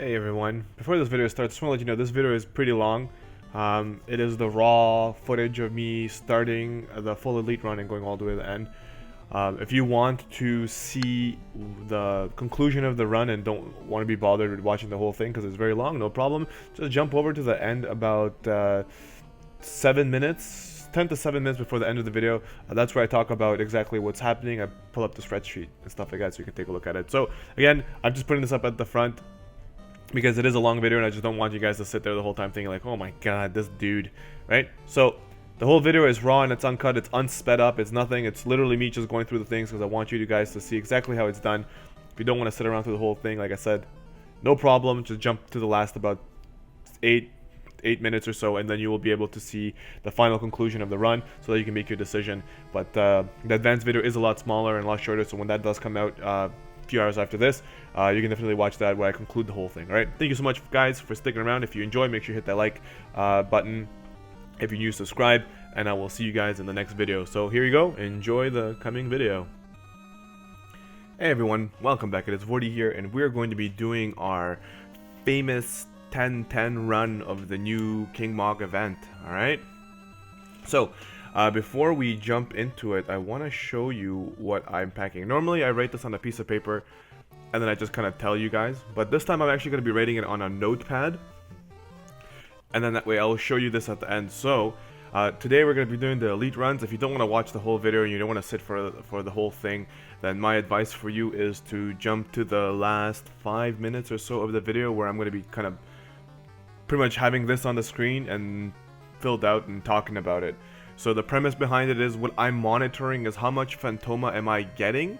Hey everyone, before this video starts, I just want to let you know this video is pretty long. It is the raw footage of me starting the full elite run and going all the way to the end. If you want to see the conclusion of the run and don't want to be bothered with watching the whole thing because it's very long, no problem. Just jump over to the end about 7 minutes, 10 to 7 minutes before the end of the video. That's where I talk about exactly what's happening. I pull up the spreadsheet and stuff like that so you can take a look at it. So again, I'm just putting this up at the front because it is a long video and I just don't want you guys to sit there the whole time thinking like, oh my god, this dude, right? So the whole video is raw and it's uncut, it's unsped up, it's nothing, it's literally me just going through the things because I want you guys to see exactly how it's done. If you don't want to sit around through the whole thing, like I said, no problem, just jump to the last about 8 minutes or so and then you will be able to see the final conclusion of the run so that you can make your decision. But the advanced video is a lot smaller and a lot shorter, so when that does come out few hours after this, you can definitely watch that where I conclude the whole thing. All right, thank you so much guys for sticking around. If you enjoy, make sure you hit that like button. If you're new, subscribe, and I will see you guys in the next video. So here you go, enjoy the coming video. Hey everyone, welcome back. It is Vortie here, and we're going to be doing our famous 10-10 run of the new King Mog event. All right, so before we jump into it, I want to show you what I'm packing. Normally I write this on a piece of paper and then I just kind of tell you guys, but this time I'm actually going to be writing it on a notepad, and then that way I'll show you this at the end. So today we're going to be doing the elite runs. If you don't want to watch the whole video and you don't want to sit for the whole thing, then my advice for you is to jump to the last 5 minutes or so of the video where I'm going to be kind of pretty much having this on the screen and filled out and talking about it. So the premise behind it is what I'm monitoring is how much Phantoma am I getting,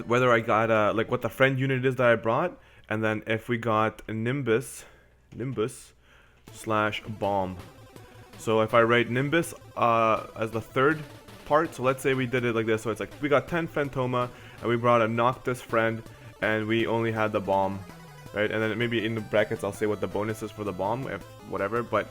whether I got like what the friend unit is that I brought, and then if we got a Nimbus slash bomb. So if I write Nimbus as the third part, so let's say we did it like this, so it's like we got 10 Phantoma and we brought a Noctis friend and we only had the bomb, right? And then maybe in the brackets I'll say what the bonus is for the bomb, if whatever, but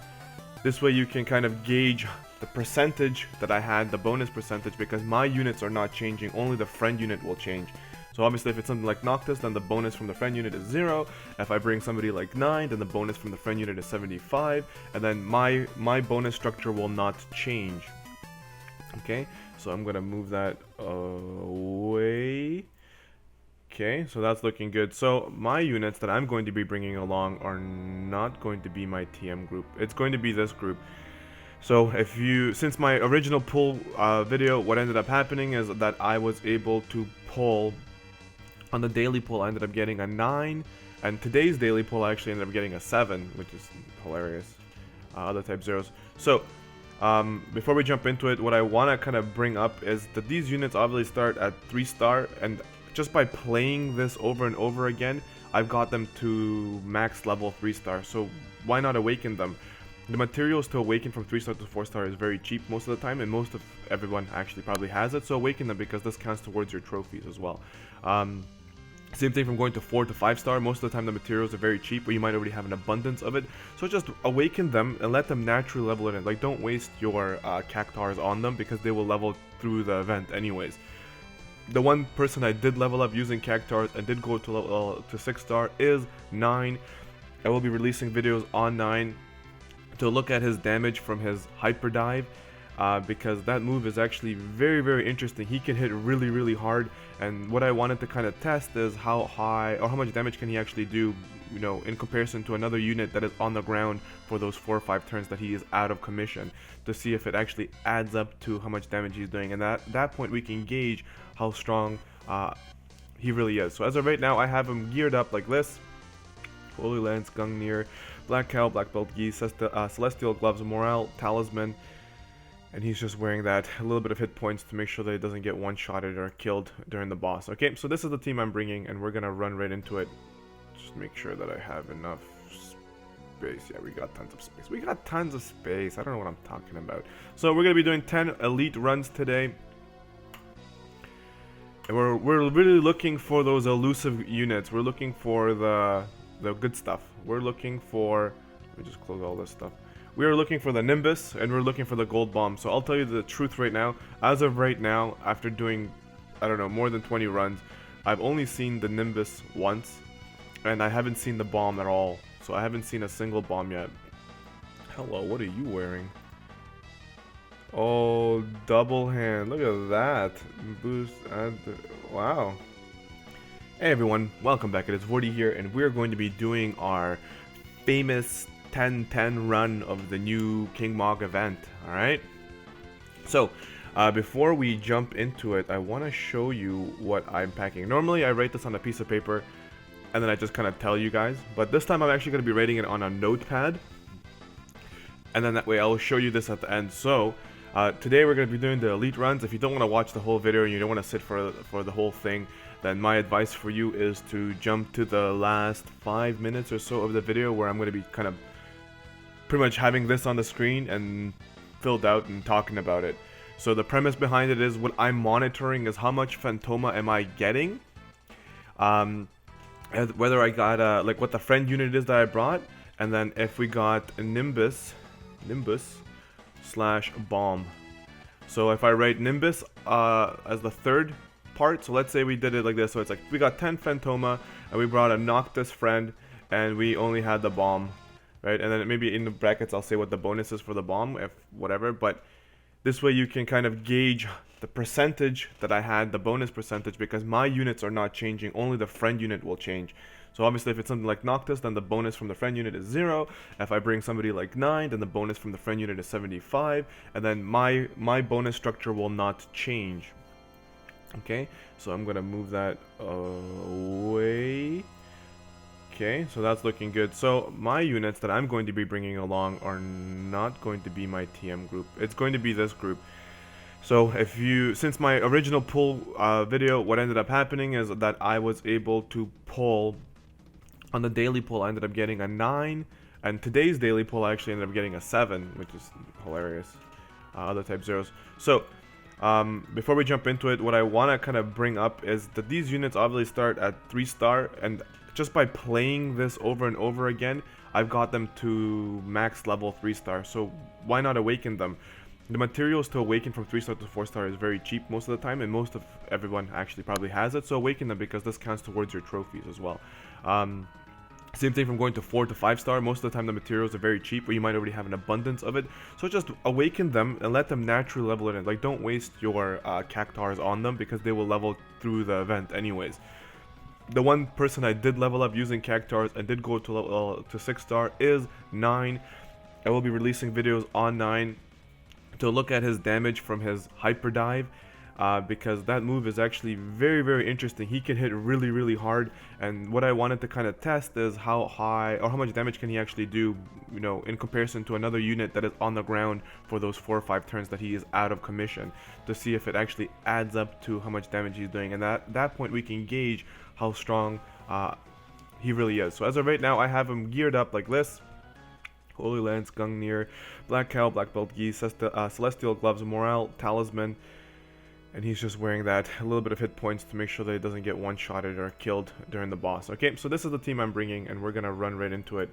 this way you can kind of gauge the percentage that I had, the bonus percentage, because my units are not changing, only the friend unit will change. So obviously if it's something like Noctis, then the bonus from the friend unit is 0. If I bring somebody like 9, then the bonus from the friend unit is 75. And then my bonus structure will not change. Okay, so I'm going to move that away. Okay, so that's looking good. So my units that I'm going to be bringing along are not going to be my TM group. It's going to be this group. So if you, since my original pull video, what ended up happening is that I was able to pull, on the daily pull I ended up getting a 9, and today's daily pull I actually ended up getting a 7, which is hilarious. Other type zeros. So before we jump into it, what I want to kind of bring up is that these units obviously start at 3-star, and just by playing this over and over again, I've got them to max level 3-star, so why not awaken them? The materials to awaken from 3-star to 4-star is very cheap most of the time, and most of everyone actually probably has it, so awaken them because this counts towards your trophies as well. Same thing from going to 4 to 5-star, most of the time the materials are very cheap, but you might already have an abundance of it, so just awaken them and let them naturally level it in. Like, don't waste your cactars on them because they will level through the event anyways. The one person I did level up using cactars and did go to level to 6-star is 9. I will be releasing videos on 9 to look at his damage from his hyper dive, because that move is actually very, very interesting. He can hit really, really hard, and what I wanted to kind of test is how high or how much damage can he actually do, you know, in comparison to another unit that is on the ground for those 4 or 5 turns that he is out of commission, to see if it actually adds up to how much damage he's doing, and at that point we can gauge how strong he really is. So as of right now, I have him geared up like this: Holy Lance, Gungnir, Black Cow, Black Belt Geese, Celestial Gloves, Morale, Talisman, and he's just wearing that. A little bit of hit points to make sure that he doesn't get one-shotted or killed during the boss. Okay, so this is the team I'm bringing, and we're gonna run right into it. Just make sure that I have enough space. Yeah, we got tons of space. We got tons of space. I don't know what I'm talking about. So we're gonna be doing 10 elite runs today. And we're really looking for those elusive units. We're looking for the good stuff. We're looking for, let me just close all this stuff. We are looking for the Nimbus, and we're looking for the gold bomb. So I'll tell you the truth right now. As of right now, after doing, I don't know, more than 20 runs, I've only seen the Nimbus once. and I haven't seen the bomb at all. So I haven't seen a single bomb yet. Hello, what are you wearing? Oh, double hand. Look at that. Boost and wow. Hey everyone, welcome back. It is Vortie here, and we're going to be doing our famous 10-10 run of the new King Mog event. Alright? So, before we jump into it, I want to show you what I'm packing. Normally, I write this on a piece of paper, and then I just kind of tell you guys. But this time, I'm actually going to be writing it on a notepad. And then that way, I'll show you this at the end. So, today we're going to be doing the elite runs. If you don't want to watch the whole video and you don't want to sit for the whole thing, then my advice for you is to jump to the last 5 minutes or so of the video, where I'm going to be kind of pretty much having this on the screen and filled out and talking about it. So the premise behind it is what I'm monitoring is how much Phantoma am I getting, whether I got like what the friend unit is that I brought, and then if we got a Nimbus slash bomb. So if I write Nimbus as the third part, so let's say we did it like this, so it's like we got 10 Phantoma and we brought a Noctis friend and we only had the bomb, right? And then maybe in the brackets I'll say what the bonus is for the bomb, if whatever, but this way you can kind of gauge the percentage that I had, the bonus percentage, because my units are not changing, only the friend unit will change. So obviously if it's something like Noctis, then the bonus from the friend unit is 0. If I bring somebody like 9, then the bonus from the friend unit is 75, and then my bonus structure will not change. Okay, so I'm gonna move that away. Okay, so that's looking good. So my units that I'm going to be bringing along are not going to be my TM group. It's going to be this group. So if you, since my original pull video, what ended up happening is that I was able to pull, on the daily pull I ended up getting a 9, and today's daily pull I actually ended up getting a 7, which is hilarious. Other type zeros. So before we jump into it, what I want to kind of bring up is that these units obviously start at 3-star, and just by playing this over and over again, I've got them to max level 3-star, so why not awaken them? The materials to awaken from 3-star to 4-star is very cheap most of the time, and most of everyone actually probably has it, so awaken them because this counts towards your trophies as well. Same thing from going to 4 to 5-star. Most of the time the materials are very cheap, or you might already have an abundance of it. So just awaken them and let them naturally level it in. Like, don't waste your cactars on them, because they will level through the event anyways. The one person I did level up using cactars and did go to level to 6-star is 9. I will be releasing videos on 9 to look at his damage from his hyper dive. Because that move is actually very, very interesting. He can hit really, really hard, and what I wanted to kind of test is how high or how much damage can he actually do, you know, in comparison to another unit that is on the ground for those 4 or 5 turns that he is out of commission, to see if it actually adds up to how much damage he's doing, and at that point we can gauge how strong he really is. So as of right now, I have him geared up like this: Holy Lance, Gungnir, Black Cow, Black Belt Geese, Celestial Gloves, Morale, Talisman. And he's just wearing that, a little bit of hit points to make sure that he doesn't get one-shotted or killed during the boss. Okay, so this is the team I'm bringing, and we're going to run right into it.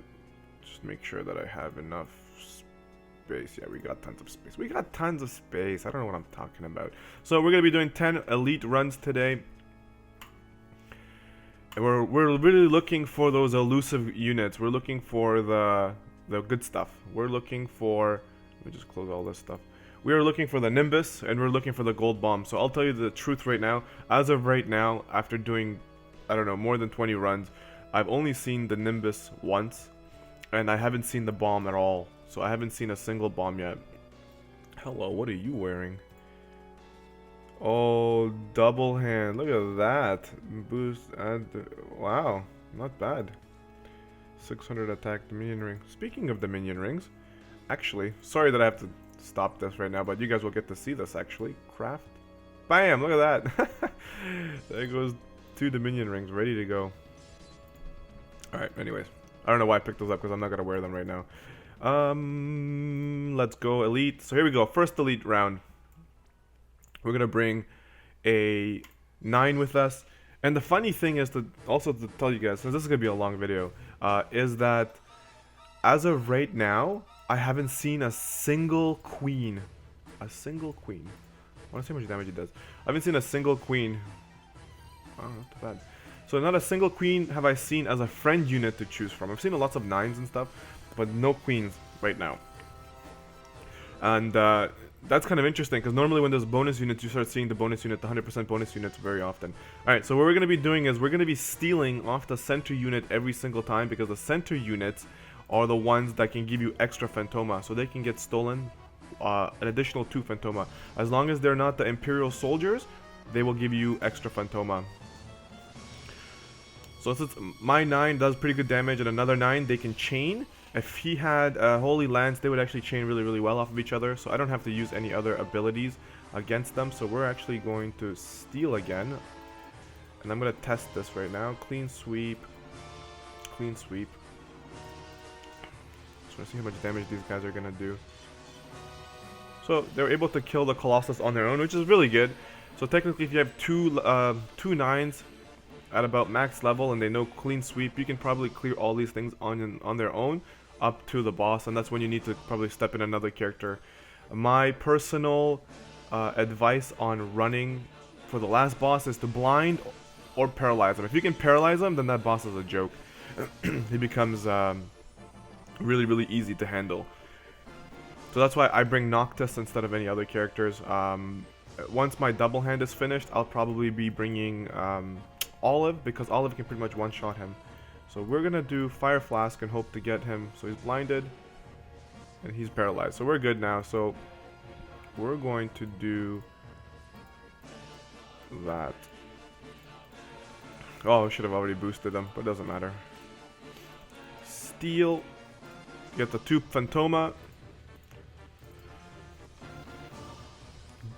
Just make sure that I have enough space. Yeah, we got tons of space. We got tons of space. I don't know what I'm talking about. So we're going to be doing 10 elite runs today. And we're really looking for those elusive units. We're looking for the good stuff. We're looking for... Let me just close all this stuff. We are looking for the Nimbus, and we're looking for the gold bomb. So I'll tell you the truth right now. As of right now, after doing, I don't know, more than 20 runs, I've only seen the Nimbus once, and I haven't seen the bomb at all. So I haven't seen a single bomb yet. Hello, what are you wearing? Oh, double hand. Look at that. Boost and wow, not bad. 600 attack Dominion ring. Speaking of Dominion rings, actually, sorry that I have to stop this right now, but you guys will get to see this actually. Craft. Bam! Look at that. There goes 2 Dominion rings ready to go. Alright, anyways. I don't know why I picked those up, because I'm not going to wear them right now. Let's go elite. So here we go. First elite round. We're going to bring a 9 with us. And the funny thing is, also to tell you guys, since this is going to be a long video, is that as of right now, I haven't seen a single queen. A single queen. I want to see how much damage it does. I haven't seen a single queen. Oh, not too bad. So not a single queen have I seen as a friend unit to choose from. I've seen lots of 9s and stuff, but no queens right now. And that's kind of interesting, because normally when there's bonus units, you start seeing the bonus unit, the 100% bonus units very often. Alright, so what we're going to be doing is we're going to be stealing off the center unit every single time, because the center units are the ones that can give you extra Phantoma. So they can get stolen an additional 2 Phantoma. As long as they're not the Imperial soldiers, they will give you extra Phantoma. So since my 9 does pretty good damage and another 9, they can chain. If he had a Holy Lance, they would actually chain really, really well off of each other. So I don't have to use any other abilities against them. So we're actually going to steal again. And I'm going to test this right now. Clean sweep. Clean sweep. Just want to see how much damage these guys are going to do. So they're able to kill the Colossus on their own, which is really good. So technically if you have two 9s at about max level and they know clean sweep, you can probably clear all these things on their own up to the boss, and that's when you need to probably step in another character. My personal advice on running for the last boss is to blind or paralyze him. If you can paralyze him, then that boss is a joke. He becomes really, really easy to handle. So that's why I bring Noctis instead of any other characters. Once my double hand is finished, I'll probably be bringing Olive, because Olive can pretty much one-shot him. So we're gonna do Fire Flask and hope to get him. So he's blinded and he's paralyzed. So we're good now. So we're going to do that. Oh, I should have already boosted them, but it doesn't matter. Steal. Get the 2 Phantoma.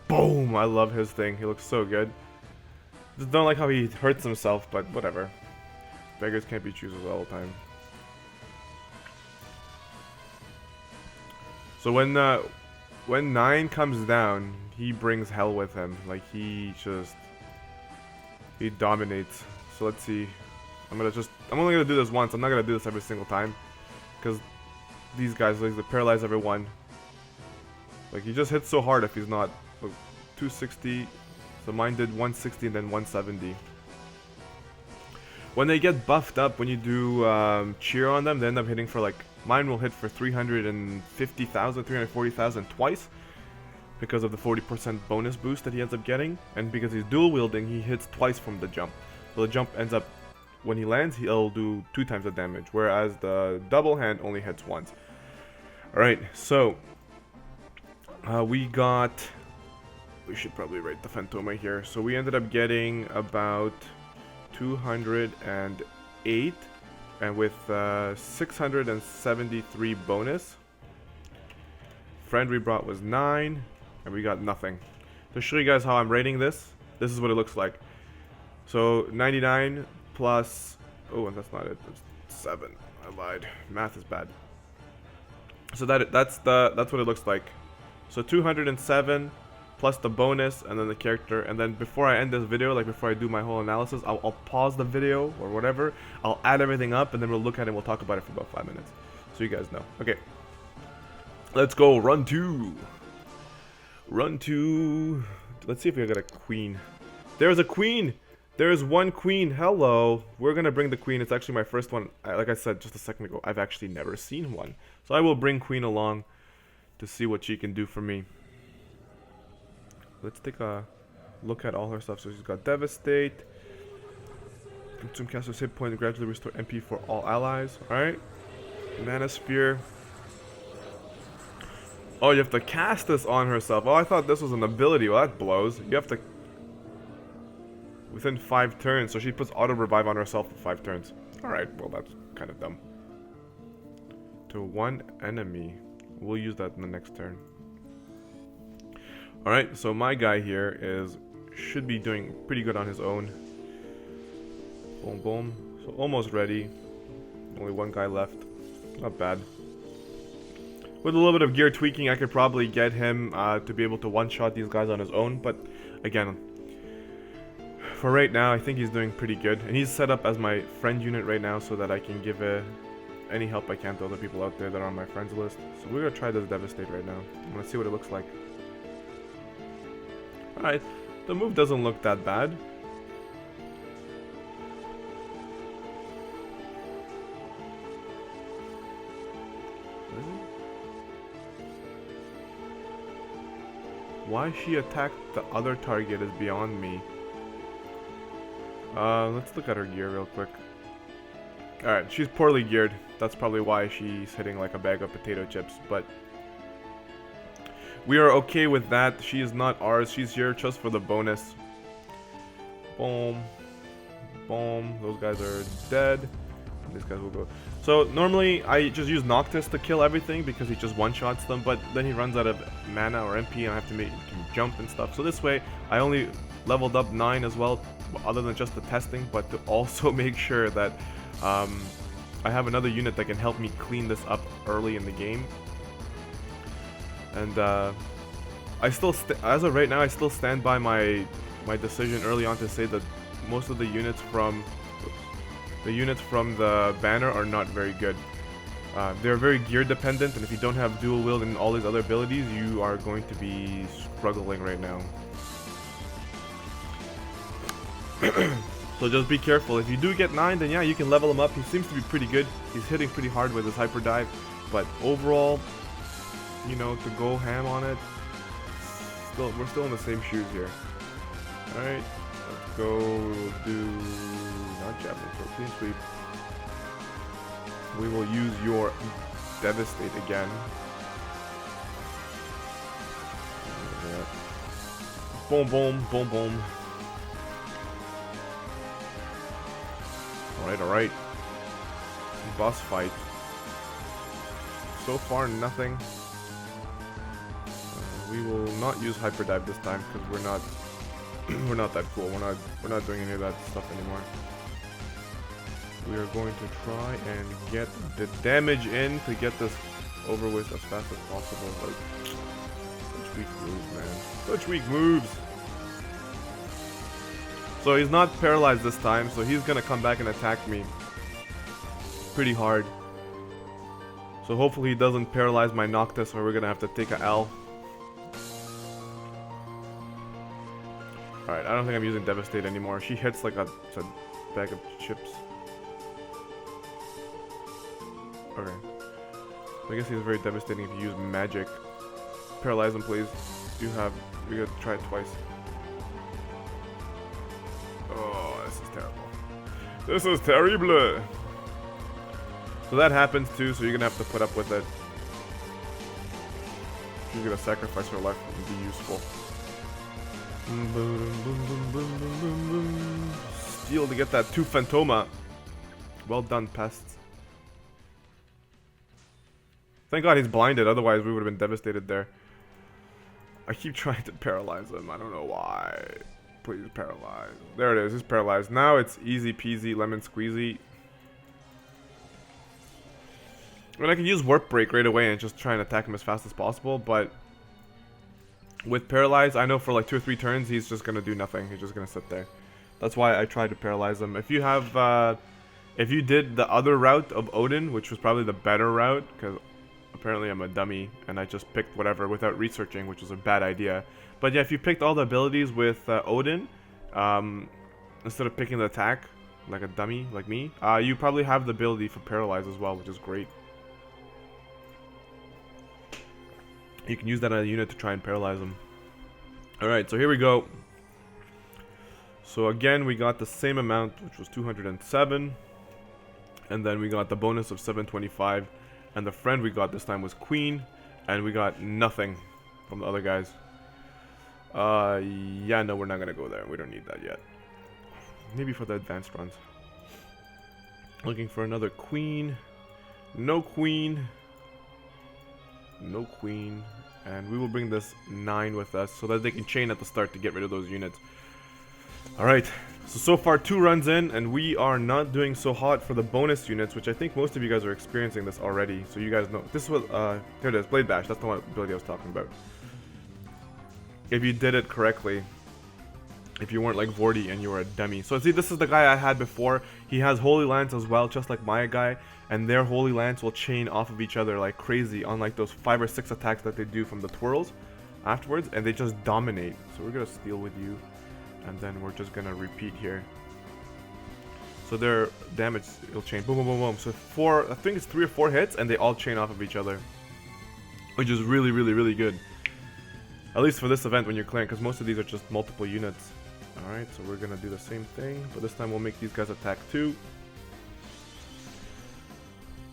Boom! I love his thing. He looks so good. Just don't like how he hurts himself, but whatever. Beggars can't be choosers all the time. So when 9 comes down, he brings hell with him. Like he dominates. So let's see. I'm only gonna do this once. I'm not gonna do this every single time, because these guys like to paralyze everyone. Like he just hits so hard if he's not. Look, 260. So mine did 160 and then 170. When they get buffed up, when you do cheer on them, they end up hitting for like, mine will hit for 350,000, 340,000 twice, because of the 40% bonus boost that he ends up getting, and because he's dual wielding, he hits twice from the jump. So the jump ends up, when he lands, he'll do 2 times the damage, whereas the double hand only hits once. Alright, so we should probably write the Phantoma here. So we ended up getting about 208, and with 673 bonus. Friend we brought was 9, and we got nothing. To show you guys how I'm rating this, this is what it looks like. So 99 plus, oh, that's not it, it's 7. I lied. Math is bad. So that's what it looks like. So 207 plus the bonus, and then the character, and then before I end this video, like before I do my whole analysis, I'll pause the video or whatever, I'll add everything up, and then we'll look at it and we'll talk about it for about 5 minutes, so you guys know. Okay, let's go. Run 2. Let's see if we got a queen. There's a queen. There's one queen. Hello. We're gonna bring the queen. It's actually my first one. Like I said just a second ago, I've actually never seen one, so I will bring queen along to see what she can do for me. Let's take a look at all her stuff. So she's got Devastate, consume caster's hit point, gradually restore MP for all allies. Alright. Mana Spear. Oh, you have to cast this on herself. Oh, I thought this was an ability. Well, that blows. You have to within 5 turns. So she puts auto revive on herself for 5 turns. Alright, well that's kind of dumb. To 1 enemy. We'll use that in the next turn. Alright, so my guy here should be doing pretty good on his own. Boom, boom. So almost ready. Only 1 guy left. Not bad. With a little bit of gear tweaking, I could probably get him to be able to one-shot these guys on his own. But again, for right now, I think he's doing pretty good. And he's set up as my friend unit right now so that I can give any help I can to other people out there that are on my friends list. So we're going to try this Devastate right now. I'm going to see what it looks like. Alright, the move doesn't look that bad. Why she attacked the other target is beyond me. Let's look at her gear real quick. Alright, she's poorly geared. That's probably why she's hitting like a bag of potato chips, but we are okay with that. She is not ours. She's here just for the bonus. Boom. Boom. Those guys are dead. These guys will go. So normally I just use Noctis to kill everything because he just one-shots them, but then he runs out of mana or MP and I have to make him jump and stuff. So this way I only leveled up 9 as well, other than just the testing, but to also make sure that I have another unit that can help me clean this up early in the game. And I still, as of right now, I still stand by my decision early on to say that most of the units from the banner are not very good. They're very gear dependent, and if you don't have dual wield and all these other abilities, you are going to be struggling right now. So just be careful. If you do get 9, then yeah, you can level him up. He seems to be pretty good. He's hitting pretty hard with his hyper dive, but overall, you know, to go ham on it, we're still in the same shoes here. All right, let's go do not javelin for clean sweep. We will use your devastate again. Yeah. Boom, boom, boom, boom. Alright. Boss fight. So far, nothing. We will not use hyper dive this time because we're not we're not that cool. We're not doing any of that stuff anymore. We are going to try and get the damage in to get this over with as fast as possible. But such weak moves, man. Such weak moves. So he's not paralyzed this time, so he's gonna come back and attack me pretty hard. So hopefully he doesn't paralyze my Noctis, or we're gonna have to take a L. Alright, I don't think I'm using Devastate anymore. She hits like a bag of chips. Okay. I guess he's very devastating if you use magic. Paralyze him, please. We gotta try it twice. Oh, this is terrible. This is terrible. So that happens too, so you're gonna have to put up with it. She's gonna sacrifice her life and be useful. Steal to get that 2 Phantoma. Well done, pests. Thank God he's blinded, otherwise we would have been devastated there. I keep trying to paralyze him, I don't know why. Please paralyze. There it is, he's paralyzed. Now it's easy peasy, lemon squeezy. I mean, I can use Warp Break right away and just try and attack him as fast as possible, but with Paralyze, I know for like 2 or 3 turns, he's just gonna do nothing. He's just gonna sit there. That's why I tried to paralyze him. If you have, if you did the other route of Odin, which was probably the better route, because apparently I'm a dummy and I just picked whatever without researching, which was a bad idea. But yeah, if you picked all the abilities with Odin, instead of picking the attack, like a dummy, like me, you probably have the ability for Paralyze as well, which is great. You can use that on a unit to try and paralyze them. Alright, so here we go. So again, we got the same amount, which was 207. And then we got the bonus of 725. And the friend we got this time was Queen. And we got nothing from the other guys. Yeah, no, we're not going to go there. We don't need that yet. Maybe for the advanced runs. Looking for another Queen. No Queen. No Queen. And we will bring this 9 with us so that they can chain at the start to get rid of those units. Alright, so far 2 runs in, and we are not doing so hot for the bonus units, which I think most of you guys are experiencing this already. So you guys know. This was, here it is, Blade Bash. That's the one ability I was talking about. If you did it correctly. If you weren't like Vortie and you were a dummy. So see, this is the guy I had before. He has Holy Lance as well, just like my guy. And their Holy Lance will chain off of each other like crazy, unlike those 5 or 6 attacks that they do from the twirls afterwards. And they just dominate. So we're going to steal with you. And then we're just going to repeat here. So their damage will chain. Boom, boom, boom, boom. So I think it's 3 or 4 hits and they all chain off of each other. Which is really, really, really good. At least for this event when you're clearing, because most of these are just multiple units. Alright, so we're gonna do the same thing, but this time we'll make these guys attack too.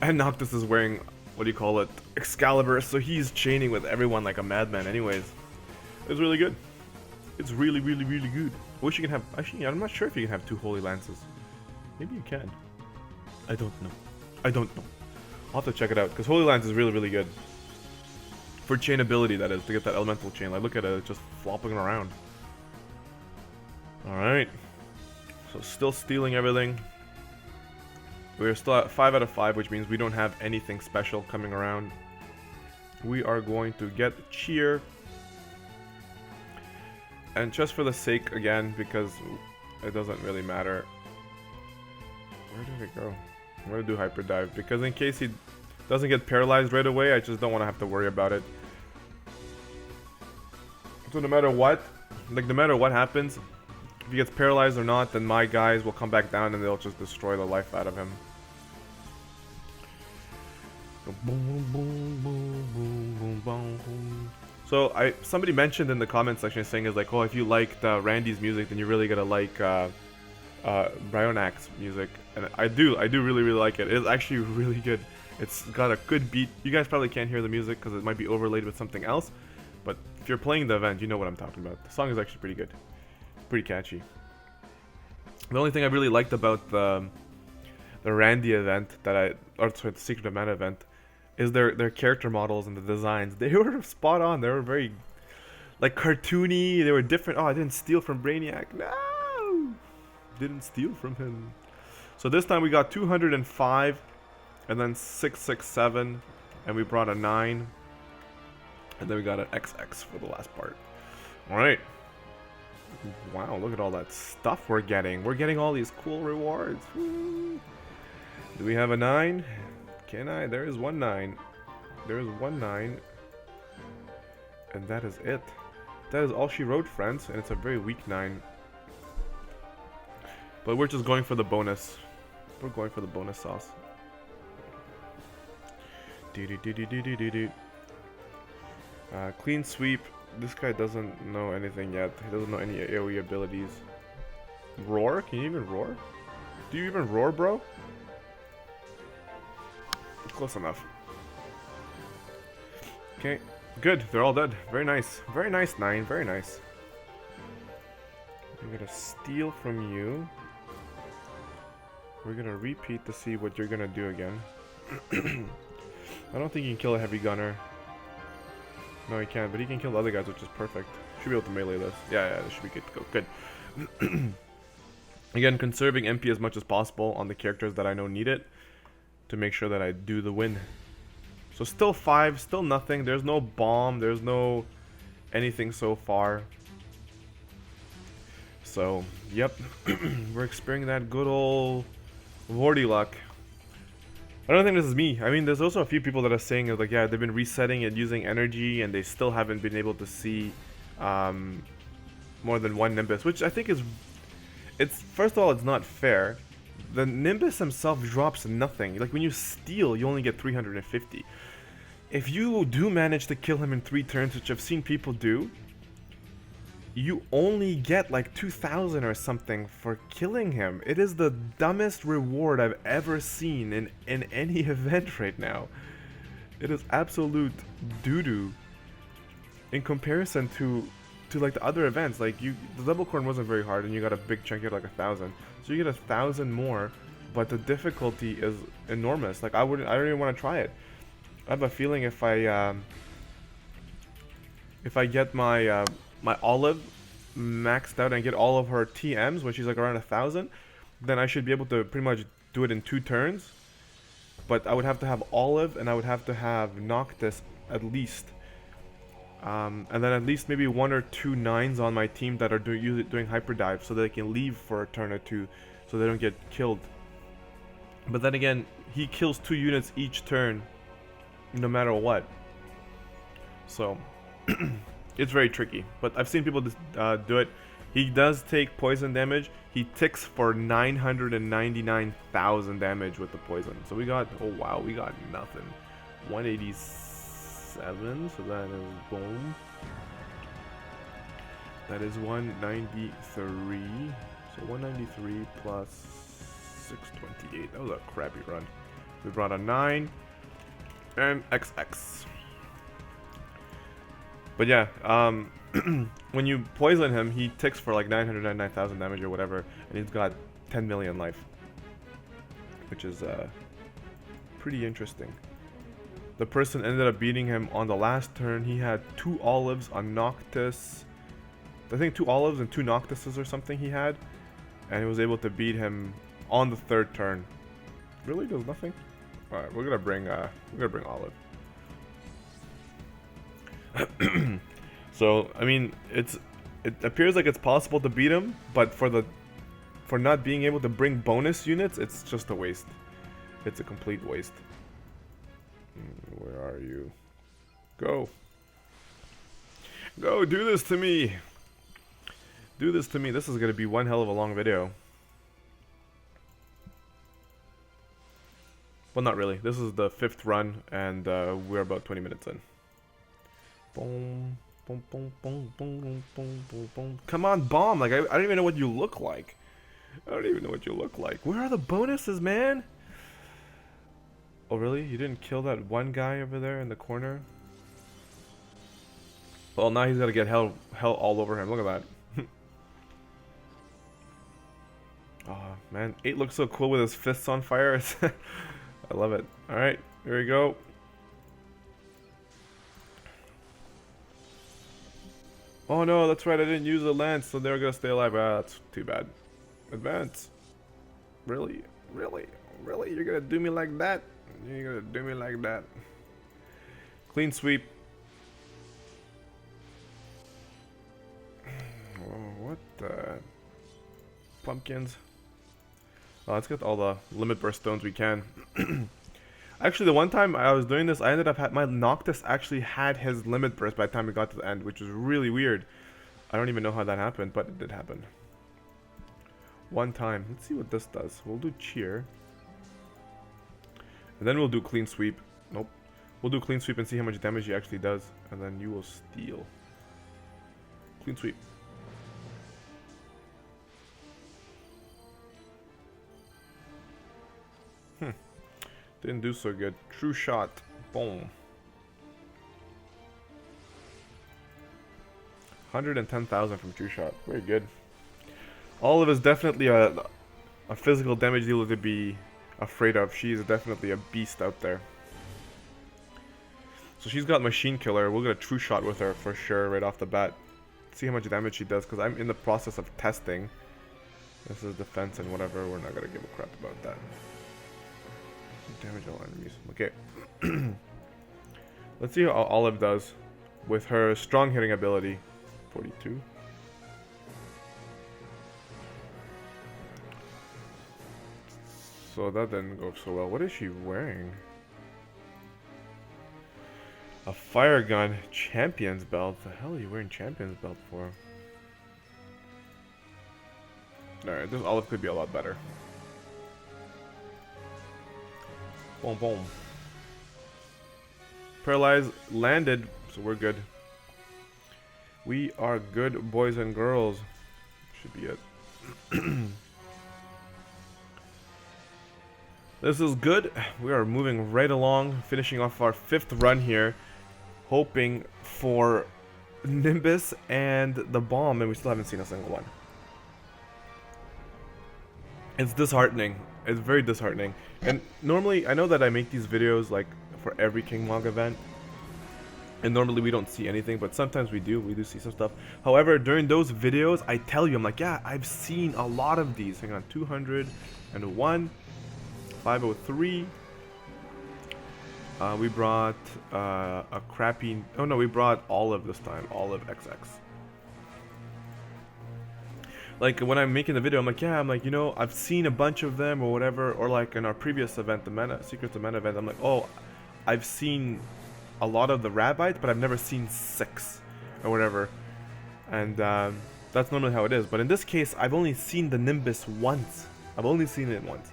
And Noctis is wearing, what do you call it, Excalibur, so he's chaining with everyone like a madman anyways. It's really good. It's really, really, really good. I wish you can have, actually, I'm not sure if you can have 2 Holy Lances. Maybe you can. I don't know. I don't know. I'll have to check it out, because Holy Lance is really, really good. For chain ability, that is, to get that elemental chain. Like, look at it, it's just flopping around. Alright. So, still stealing everything. We're still at 5 out of 5, which means we don't have anything special coming around. We are going to get Cheer. And just for the sake, again, because it doesn't really matter. Where did it go? I'm going to do Hyper Dive, because in case he doesn't get paralyzed right away, I just don't want to have to worry about it. So no matter what, like no matter what happens, if he gets paralyzed or not, then my guys will come back down and they'll just destroy the life out of him. So somebody mentioned in the comment section saying is like, oh, if you liked Randy's music, then you really gotta like Bryonak's music, and I do really, really like it. It's actually really good. It's got a good beat. You guys probably can't hear the music because it might be overlaid with something else, but if you're playing the event, you know what I'm talking about. The song is actually pretty good. Pretty catchy. The only thing I really liked about the Randy event the Secret of Mana event is their character models and the designs. They were spot on. They were very like cartoony. They were different. Oh, I didn't steal from Brainiac. No, didn't steal from him. So this time we got 205, and then 667, and we brought a 9, and then we got an XX for the last part. All right. Wow, look at all that stuff we're getting. We're getting all these cool rewards. Woo. Do we have a 9? Can I? There is one 9. There is one 9. And that is it. That is all she wrote, friends. And it's a very weak 9. But we're just going for the bonus. We're going for the bonus sauce. Clean sweep. This guy doesn't know anything yet. He doesn't know any AoE abilities. Roar? Can you even roar? Do you even roar, bro? Close enough. Okay, good. They're all dead. Very nice. Very nice, 9. Very nice. I'm gonna steal from you. We're gonna repeat to see what you're gonna do again. I don't think you can kill a heavy gunner. No, he can't, but he can kill the other guys, which is perfect. Should be able to melee this. Yeah, this should be good to go. Good. Again, conserving MP as much as possible on the characters that I know need it to make sure that I do the win. So still 5, still nothing. There's no bomb. There's no anything so far. So, yep. We're experiencing that good old Vortie luck. I don't think this is me. I mean, there's also a few people that are saying like, yeah, they've been resetting it using energy, and they still haven't been able to see more than one Nimbus, which I think is, it's first of all, it's not fair. The Nimbus himself drops nothing. Like when you steal, you only get 350. If you do manage to kill him in 3 turns, which I've seen people do, you only get like 2,000 or something for killing him. It is the dumbest reward I've ever seen in any event right now. It is absolute doo-doo in comparison to like the other events. Like the double corn wasn't very hard, and you got a big chunk, you got like 1,000. So you get 1,000 more, but the difficulty is enormous. Like I don't even want to try it. I have a feeling if I get my my Olive maxed out and get all of her TMs when she's like around 1,000, then I should be able to pretty much do it in 2 turns. But I would have to have Olive, and I would have to have Noctis at least. And then at least maybe 1 or 2 9s on my team that are doing hyper dive, so they can leave for a turn or 2, so they don't get killed. But then again, he kills 2 units each turn, no matter what. So it's very tricky. But I've seen people do it. He does take poison damage. He ticks for 999,000 damage with the poison. So we got, oh wow, we got nothing. 187, so that is boom. That is 193. So 193 plus 628. That was a crappy run. We brought a 9 and XX. But yeah, when you poison him, he ticks for like 999,000 damage or whatever, and he's got 10 million life, which is pretty interesting. The person ended up beating him on the last turn. He had 2 olives, a Noctis, I think 2 olives and 2 Noctises or something he had, and he was able to beat him on the 3rd turn. Really, does nothing. All right, we're gonna bring olive. So I mean, it appears like it's possible to beat him, but for not being able to bring bonus units, it's just a waste. It's a complete waste. Where are you? Go. Go, do this to me. Do this to me. This is going to be one hell of a long video. Well, not really. This is the 5th run, and we're about 20 minutes in. Boom, boom, boom, boom, boom, boom, boom, boom. Come on, bomb. Like, I don't even know what you look like. I don't even know what you look like. Where are the bonuses, man? Oh, really? You didn't kill that one guy over there in the corner? Well, now he's got to get hell all over him. Look at that. Oh, man. 8 looks so cool with his fists on fire. I love it. Alright, here we go. Oh no, that's right, I didn't use the lance, so they're gonna stay alive. Ah, that's too bad. Advance. Really? Really? Really? You're gonna do me like that? You're gonna do me like that? Clean sweep. Oh, what the? Pumpkins. Oh, let's get all the limit burst stones we can. Actually, the one time I was doing this, I ended up my Noctis actually had his limit burst by the time we got to the end, which was really weird. I don't even know how that happened, but it did happen. One time. Let's see what this does. We'll do cheer. And then we'll do clean sweep. Nope. We'll do clean sweep and see how much damage he actually does. And then you will steal. Clean sweep. Didn't do so good. True shot. Boom. 110,000 from true shot. Very good. Olive is definitely a physical damage dealer to be afraid of. She is definitely a beast out there. So she's got machine killer. We'll get a true shot with her for sure right off the bat. See how much damage she does, because I'm in the process of testing. This is defense and whatever. We're not gonna give a crap about that. Damage all enemies. Okay. Let's see how Olive does with her strong hitting ability. 42. So that didn't go so well. What is she wearing? A fire gun champion's belt. The hell are you wearing champion's belt for? Alright, this Olive could be a lot better. Boom, boom. Paralyzed landed, so we're good. We are good, boys and girls. Should be it. This is good. We are moving right along, finishing off our 5th run here, hoping for Nimbus and the bomb, and we still haven't seen a single one. It's disheartening. It's very disheartening. And normally, I know that I make these videos like for every King Mog event, and normally we don't see anything, but sometimes we do see some stuff. However, during those videos, I tell you, I'm like, yeah, I've seen a lot of these. Hang on, 201, 503. We brought a crappy, oh no, we brought Olive this time, Olive XX. Like, when I'm making the video, I'm like, yeah, I'm like, you know, I've seen a bunch of them or whatever, or like in our previous event, the Secrets of Mana event, I'm like, oh, I've seen a lot of the Rabites, but I've never seen 6 or whatever. And that's normally how it is. But in this case, I've only seen the Nimbus once. I've only seen it once.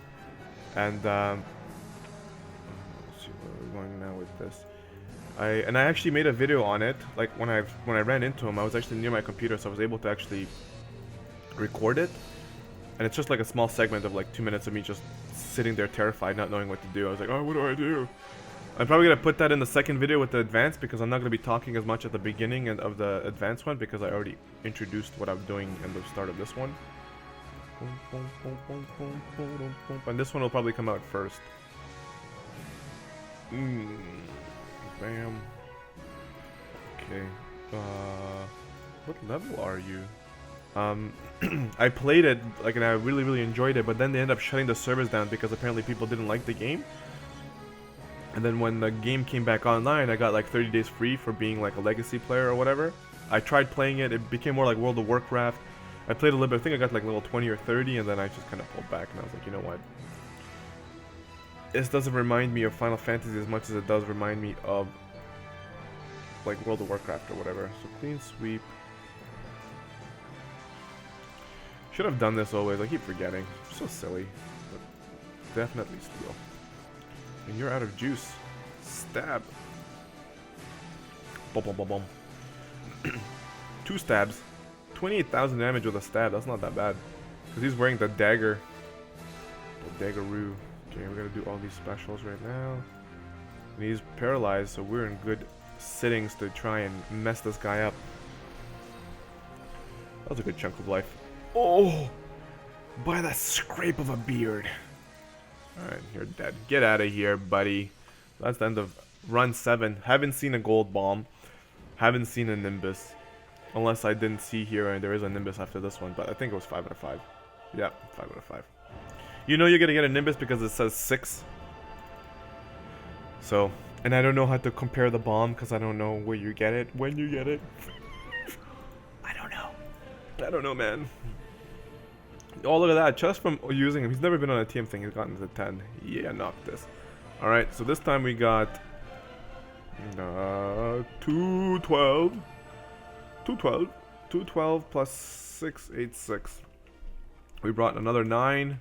And let's see where we're going now with this. I actually made a video on it. Like when I ran into him, I was actually near my computer, so I was able to actually record it. And it's just like a small segment of like 2 minutes of me just sitting there terrified, not knowing what to do. I was like, oh, what do I do? I'm probably gonna put that in the second video with the advanced because I'm not gonna be talking as much at the beginning and of the advanced one because I already introduced what I'm doing in the start of this one. And this one will probably come out first. Bam. Okay. What level are you? I played it like and I really enjoyed it, but then they ended up shutting the servers down because apparently people didn't like the game. And then when the game came back online, I got like 30 days free for being like a legacy player or whatever. I tried playing it, it became more like World of Warcraft. I played a little bit, I think I got like level 20 or 30, and then I just kind of pulled back and I was like, you know what? This doesn't remind me of Final Fantasy as much as it does remind me of like World of Warcraft or whatever. So clean sweep. Should have done this always, I keep forgetting. So silly. But definitely steal. And you're out of juice. Stab. Boom, boom, boom, boom. 2 stabs. 28,000 damage with a stab, that's not that bad. Because he's wearing the dagger. The daggeroo. Okay, we gotta do all these specials right now. And he's paralyzed, so we're in good sittings to try and mess this guy up. That was a good chunk of life. Oh! By the scrape of a beard. Alright, you're dead. Get out of here, buddy. That's the end of run 7. Haven't seen a gold bomb. Haven't seen a Nimbus. Unless I didn't see here and there is a Nimbus after this one. But I think it was 5 out of 5. Yeah, 5 out of 5. You know you're gonna get a Nimbus because it says 6. So, and I don't know how to compare the bomb because I don't know where you get it, when you get it. I don't know. I don't know, man. Oh, look at that. Just from using him. He's never been on a TM thing. He's gotten to 10. Yeah, knock this. Alright, so this time we got 212. 212 plus 686. We brought another 9.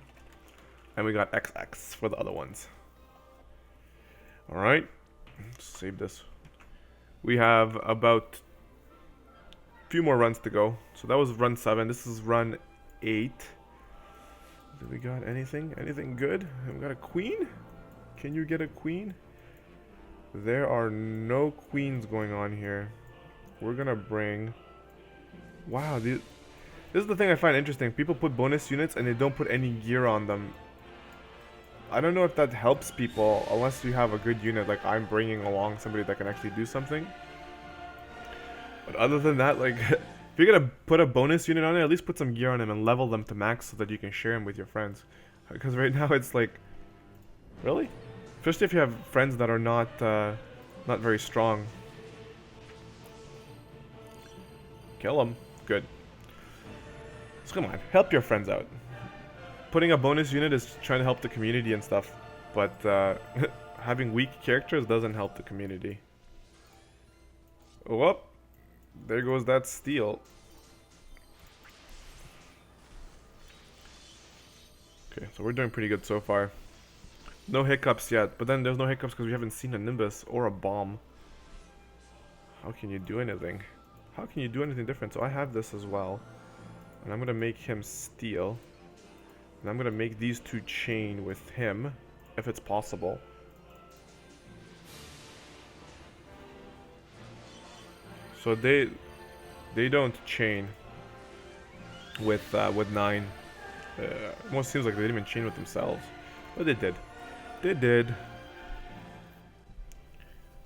And we got XX for the other ones. Alright. Save this. We have about a few more runs to go. So that was run 7. This is run 8. Do we got anything? Anything good? We got a queen? Can you get a queen? There are no queens going on here. We're gonna bring... Wow, this is the thing I find interesting. People put bonus units and they don't put any gear on them. I don't know if that helps people unless you have a good unit, like I'm bringing along somebody that can actually do something. But other than that, like... If you're gonna put a bonus unit on it, at least put some gear on him and level them to max so that you can share him with your friends. Because right now it's like... Really? Especially if you have friends that are not very strong. Kill them. Good. So come on, help your friends out. Putting a bonus unit is trying to help the community and stuff. But having weak characters doesn't help the community. Oh, there goes that steal. Okay, so we're doing pretty good so far. No hiccups yet, but then there's no hiccups because we haven't seen a Nimbus or a bomb. How can you do anything? How can you do anything different? So I have this as well. And I'm going to make him steal. And I'm going to make these 2 chain with him, if it's possible. So they don't chain with 9. Almost seems like they didn't even chain with themselves, but they did. They did.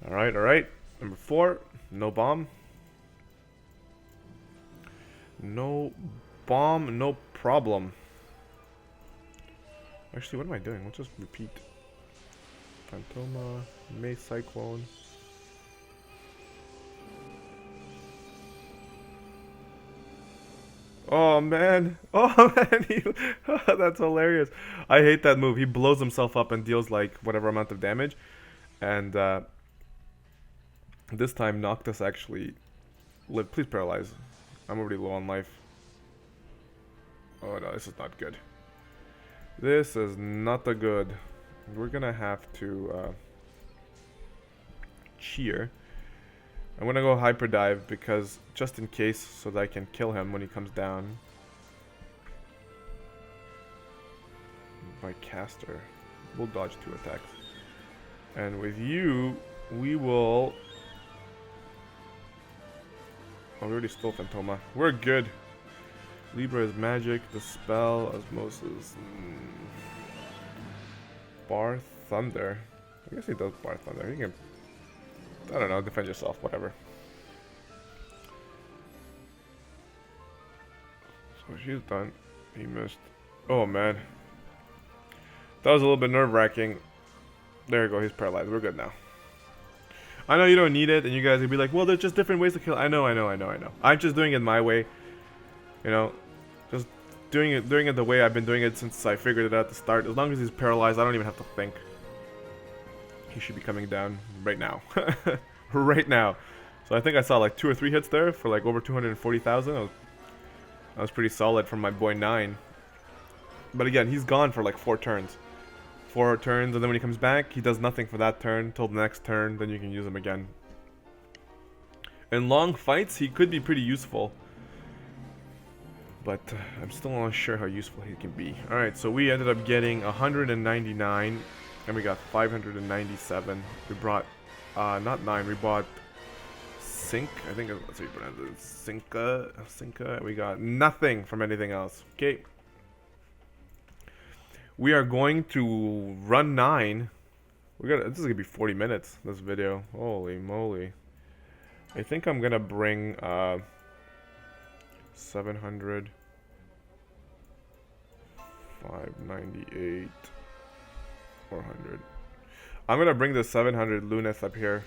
All right. Number 4, no bomb. No bomb, no problem. Actually, what am I doing? Let's just repeat. Phantoma, May Cyclone. Oh man, that's hilarious. I hate that move. He blows himself up and deals like whatever amount of damage. And this time Noctis actually live. Please paralyze. I'm already low on life. Oh no, this is not good. This is not the good. We're gonna have to cheer. I'm gonna go hyper dive because just in case, so that I can kill him when he comes down. By caster, we'll dodge 2 attacks. And with you, we will. Oh, we already stole Phantoma. We're good. Libra is magic, dispel, osmosis. Bar thunder. I guess he does bar thunder. You can, I don't know, defend yourself, whatever. So she's done. He missed. Oh man. That was a little bit nerve-wracking. There you go, he's paralyzed. We're good now. I know you don't need it, and you guys will be like, well, there's just different ways to kill. I know. I'm just doing it my way. You know, just doing it the way I've been doing it since I figured it out at the start. As long as he's paralyzed, I don't even have to think. He should be coming down right now. Right now. So I think I saw like 2 or 3 hits there for like over 240,000. That was pretty solid from my boy 9. But again, he's gone for like 4 turns. 4 turns, and then when he comes back, he does nothing for that turn till the next turn, then you can use him again. In long fights, he could be pretty useful. But I'm still not sure how useful he can be. Alright, so we ended up getting 199, and we got 597. We brought, not 9, we bought Sync, I think, let's see, Synca. We got nothing from anything else. Okay. We are going to run 9. This is gonna be 40 minutes, this video. Holy moly. I think I'm gonna bring 700, 598, 400. I'm gonna bring the 700 Luneth up here.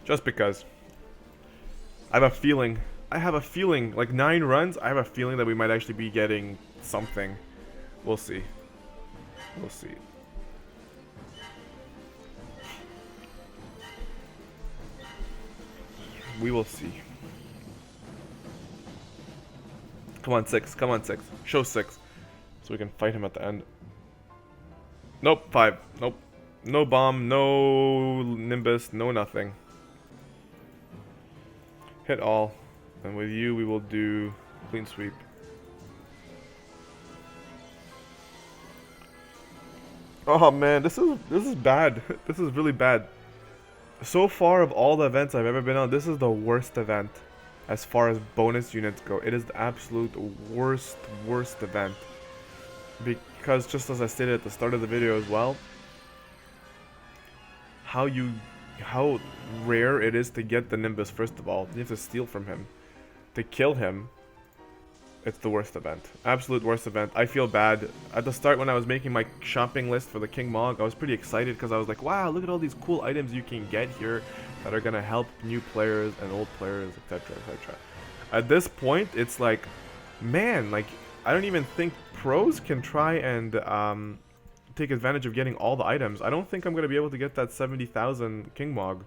Just because. I have a feeling, like 9 runs, I have a feeling that we might actually be getting something. We'll see. We'll see. We will see. Come on, 6. Come on, 6. Show 6. So we can fight him at the end. Nope, 5. Nope. No bomb, no Nimbus, no nothing. Hit all. And with you, we will do clean sweep. Oh man, this is bad. This is really bad. So far of all the events I've ever been on, this is the worst event as far as bonus units go. It is the absolute worst event. Because just as I stated at the start of the video as well, how rare it is to get the Nimbus. First of all, you have to steal from him. To kill him, it's the worst event. Absolute worst event. I feel bad. At the start when I was making my shopping list for the King Mog, I was pretty excited because I was like, wow, look at all these cool items you can get here that are going to help new players and old players, etc, etc. At this point, it's like, man, like, I don't even think pros can try and take advantage of getting all the items. I don't think I'm going to be able to get that 70,000 King Mog.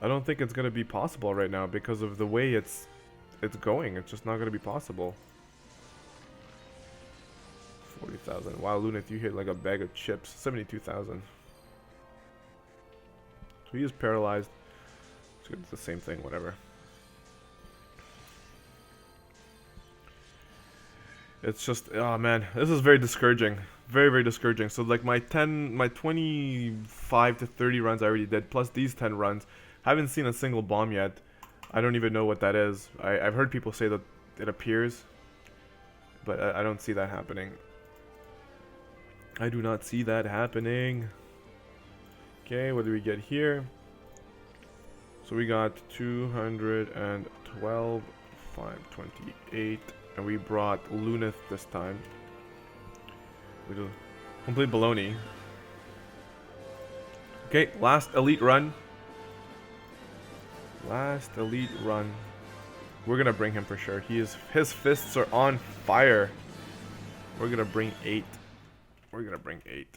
I don't think it's going to be possible right now because of the way it's going. It's just not going to be possible. 40,000. Wow, Luneth, you hit like a bag of chips. 72,000. So he is paralyzed. It's the same thing, whatever. It's just, oh man, this is very discouraging. Very discouraging. So like my 25 to 30 runs I already did, plus these 10 runs. Haven't seen a single bomb yet. I don't even know what that is. I've heard people say that it appears, but I don't see that happening. I do not see that happening. Okay, what do we get here? So we got 212, 528, and we brought Luneth this time. We do complete baloney. Okay, last elite run. Last elite run. We're gonna bring him for sure. His fists are on fire. We're gonna bring 8. We're gonna bring 8.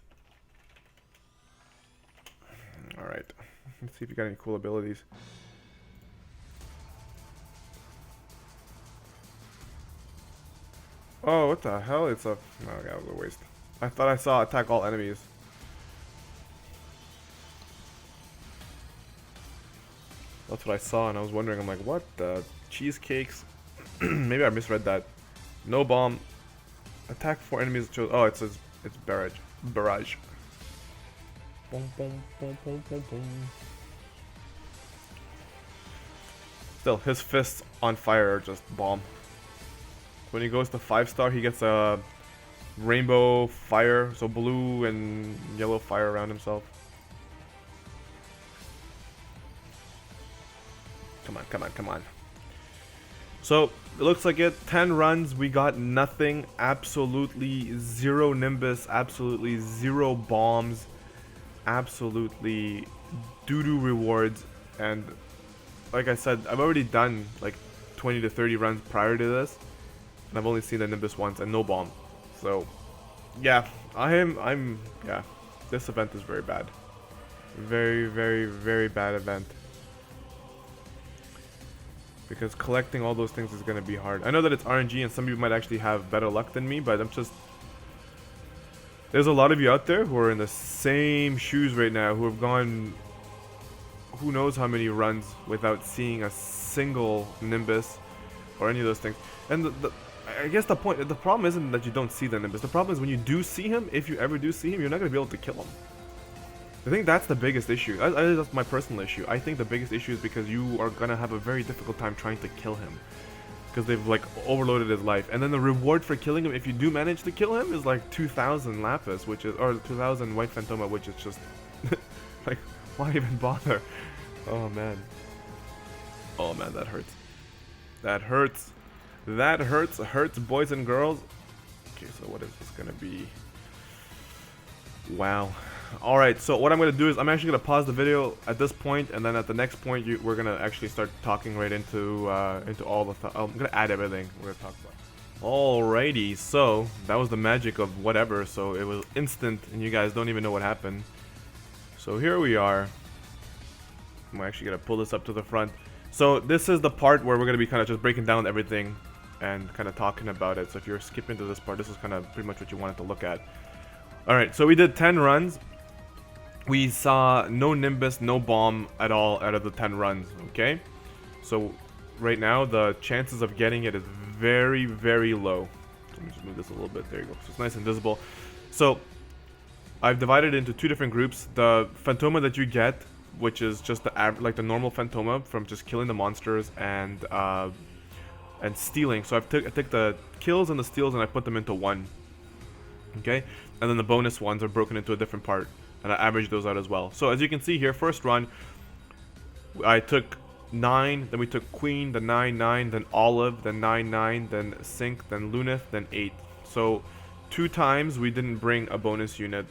Alright. Let's see if you got any cool abilities. Oh, what the hell? It's a... Oh, that was a waste. I thought I saw attack all enemies. That's what I saw, and I was wondering, I'm like, what the? Cheesecakes? Maybe I misread that. No bomb. Attack 4 enemies chose. Oh, it says it's barrage. Barrage. Boom, boom, boom, boom, boom, boom. Still, his fists on fire are just bomb. When he goes to 5-star, he gets a rainbow fire, so blue and yellow fire around himself. Come on, come on, come on. So, it looks like it. 10 runs, we got nothing. Absolutely zero Nimbus, absolutely zero bombs, absolutely doo-doo rewards. And like I said, I've already done like 20 to 30 runs prior to this, and I've only seen the Nimbus once and no bomb. So, yeah, yeah, this event is very bad. Very, very, very bad event. Because collecting all those things is going to be hard. I know that it's RNG and some of you might actually have better luck than me, but there's a lot of you out there who are in the same shoes right now, who have gone who knows how many runs without seeing a single Nimbus or any of those things. And I guess the problem isn't that you don't see the Nimbus. The problem is when you do see him, if you ever do see him, you're not going to be able to kill him. I think that's the biggest issue. That's my personal issue. I think the biggest issue is because you are going to have a very difficult time trying to kill him. Because they've like overloaded his life. And then the reward for killing him, if you do manage to kill him, is like 2,000 Lapis, or 2,000 White Phantoma, which is just like, why even bother? Oh man. Oh man, that hurts. That hurts. That hurts, boys and girls. Okay, so what is this gonna be? Wow. Alright, so what I'm going to do is I'm actually going to pause the video at this point, and then at the next point we're going to actually start talking right into all the I'm going to add everything we're going to talk about. Alrighty, so that was the magic of whatever, so it was instant and you guys don't even know what happened. So here we are. I'm actually going to pull this up to the front. So this is the part where we're going to be kind of just breaking down everything and kind of talking about it. So if you're skipping to this part, this is kind of pretty much what you wanted to look at. Alright, so we did 10 runs. We saw no Nimbus, no bomb at all out of the 10 runs, okay? So right now, the chances of getting it is very, very low. Let me just move this a little bit. There you go. So it's nice and visible. So I've divided it into two different groups. The Phantoma that you get, which is just the normal Phantoma from just killing the monsters and stealing. So I took the kills and the steals and I put them into one. Okay? And then the bonus ones are broken into a different part. And I averaged those out as well. So as you can see here, first run, I took 9, then we took Queen, then 9, 9, then Olive, then 9, 9, then Sync, then Lunith, then 8. So 2 times we didn't bring a bonus unit.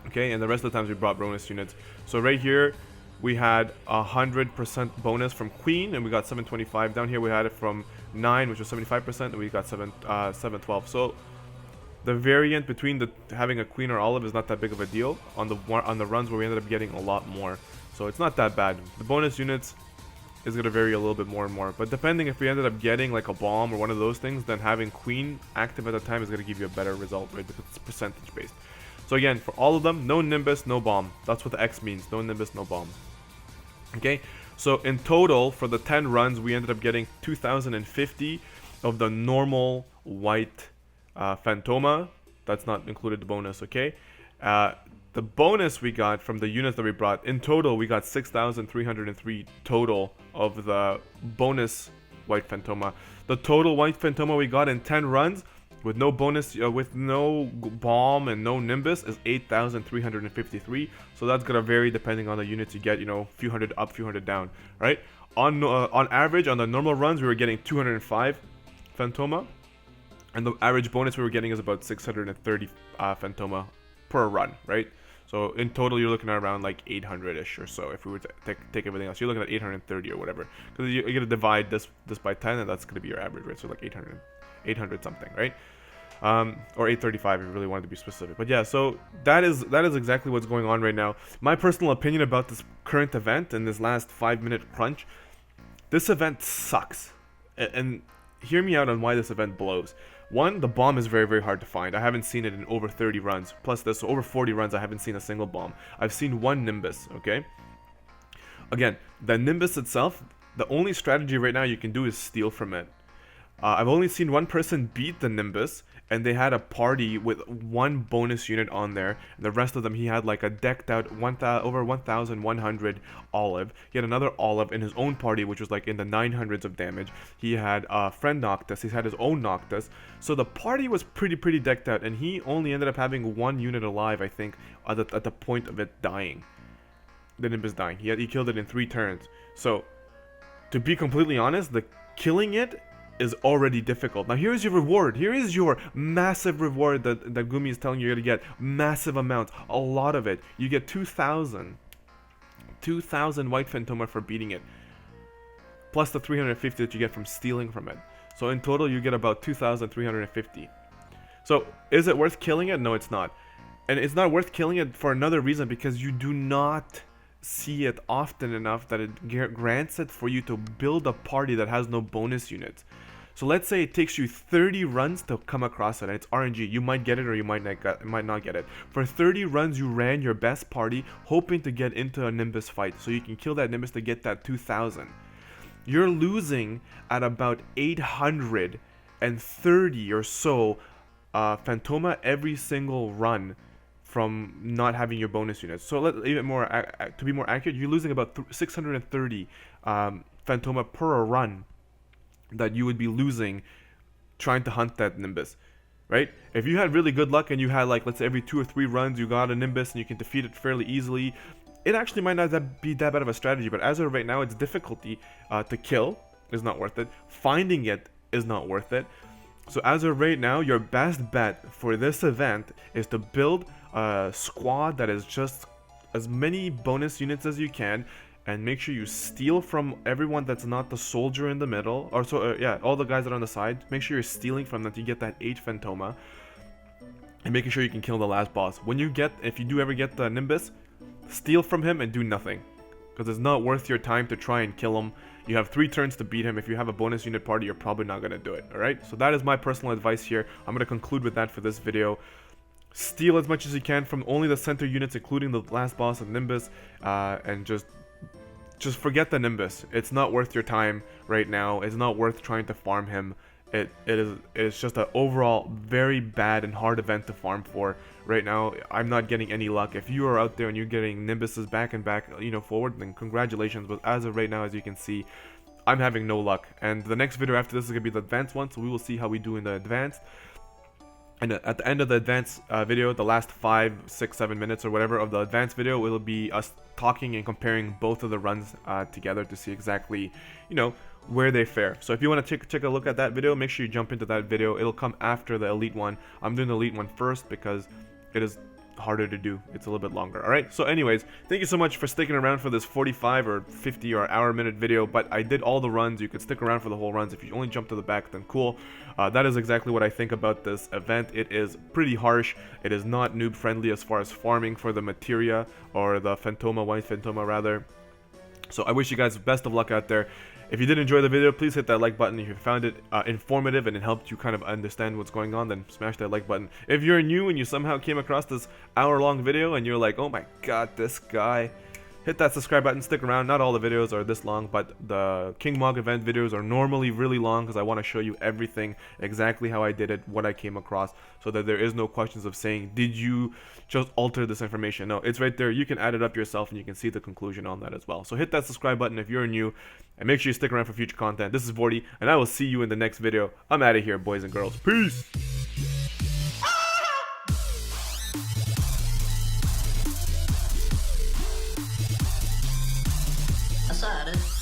Okay, and the rest of the times we brought bonus units. So right here, we had 100% bonus from Queen, and we got 725. Down here we had it from 9, which was 75%, and we got 712. So the variant between having a Queen or Olive is not that big of a deal on the runs where we ended up getting a lot more. So it's not that bad. The bonus units is going to vary a little bit more and more. But depending if we ended up getting like a bomb or one of those things, then having Queen active at the time is going to give you a better result, right? Because it's percentage based. So again, for all of them, no Nimbus, no bomb. That's what the X means. No Nimbus, no bomb. Okay? So in total, for the 10 runs, we ended up getting 2,050 of the normal white Phantoma. That's not included the bonus, okay? The bonus we got from the units that we brought, in total, we got 6,303 total of the bonus white Phantoma. The total white Phantoma we got in 10 runs, with no bonus, with no bomb and no Nimbus, is 8,353. So that's gonna vary depending on the units you get, you know, few hundred up, few hundred down, right? On average, on the normal runs, we were getting 205 Phantoma. And the average bonus we were getting is about 630 Phantoma per run, right? So in total, you're looking at around like 800-ish or so if we were to take everything else. You're looking at 830 or whatever. Because you're going to divide this by 10, and that's going to be your average, right? So like 800 something, right? Or 835 if you really wanted to be specific. But yeah, so that is exactly what's going on right now. My personal opinion about this current event and this last 5-minute crunch, this event sucks. And hear me out on why this event blows. One, the bomb is very, very hard to find. I haven't seen it in over 30 runs. Plus this, so over 40 runs, I haven't seen a single bomb. I've seen one Nimbus, okay? Again, the Nimbus itself, the only strategy right now you can do is steal from it. I've only seen one person beat the Nimbus, and they had a party with one bonus unit on there. And the rest of them, he had like a decked out over 1,100 olive. He had another olive in his own party, which was like in the 900s of damage. He had a friend Noctis. He had his own Noctis. So the party was pretty decked out, and he only ended up having one unit alive, I think, at the point of it dying. The Nimbus dying. He killed it in 3 turns. So, to be completely honest, the killing it is already difficult. Now here's your reward. Here is your massive reward that Gumi is telling you you're gonna get. Massive amounts. A lot of it. You get 2,000. 2,000 white Phantoma for beating it. Plus the 350 that you get from stealing from it. So in total you get about 2,350. So is it worth killing it? No, it's not. And it's not worth killing it for another reason, because you do not see it often enough that it grants it for you to build a party that has no bonus units. So let's say it takes you 30 runs to come across it, and it's RNG. You might get it or you might not get it. For 30 runs you ran your best party hoping to get into a Nimbus fight so you can kill that Nimbus to get that 2,000. You're losing at about 830 or so Phantoma every single run from not having your bonus units. So to be more accurate, you're losing about 630 Phantoma per run that you would be losing trying to hunt that Nimbus, right? If you had really good luck and you had, like, let's say every 2 or 3 runs you got a Nimbus and you can defeat it fairly easily, it actually might not be that bad of a strategy. But as of right now, its difficulty to kill is not worth it. Finding it is not worth it. So as of right now, your best bet for this event is to build a squad that is just as many bonus units as you can, and make sure you steal from everyone that's not the soldier in the middle, or all the guys that are on the side. Make sure you're stealing from them to get that 8 Phantoma, and making sure you can kill the last boss. If you do ever get the Nimbus, steal from him and do nothing, because it's not worth your time to try and kill him. You have 3 turns to beat him. If you have a bonus unit party, you're probably not going to do it. Alright, so that is my personal advice here. I'm going to conclude with that for this video. Steal as much as you can from only the center units, including the last boss of Nimbus, and just forget the Nimbus. It's not worth your time right now. It's not worth trying to farm him. It's just an overall very bad and hard event to farm for. Right now, I'm not getting any luck. If you are out there and you're getting Nimbuses back and back, forward, then congratulations. But as of right now, as you can see, I'm having no luck. And the next video after this is going to be the advanced one, so we will see how we do in the advanced. And at the end of the advanced video, the last 5, 6, 7 minutes or whatever of the advanced video, will be us talking and comparing both of the runs together to see exactly, where they fare. So if you want to take a look at that video, make sure you jump into that video. It'll come after the elite one. I'm doing the elite one first because it is harder to do. It's a little bit longer. Alright, so anyways, thank you so much for sticking around for this 45 or 50 or hour-minute video, but I did all the runs. You could stick around for the whole runs. If you only jump to the back, then cool. That is exactly what I think about this event. It is pretty harsh. It is not noob friendly as far as farming for the materia, or the Phantoma, white Phantoma rather. So I wish you guys best of luck out there. If you did enjoy the video, please hit that like button. If you found it informative and it helped you kind of understand what's going on, then smash that like button. If you're new and you somehow came across this hour-long video and you're like, oh my god, this guy, hit that subscribe button, stick around. Not all the videos are this long, but the King Mog event videos are normally really long because I want to show you everything, exactly how I did it, what I came across, so that there is no questions of saying, did you just alter this information? No, it's right there. You can add it up yourself and you can see the conclusion on that as well. So hit that subscribe button if you're new, and make sure you stick around for future content. This is Vortie, and I will see you in the next video. I'm out of here, boys and girls. Peace! I saw it.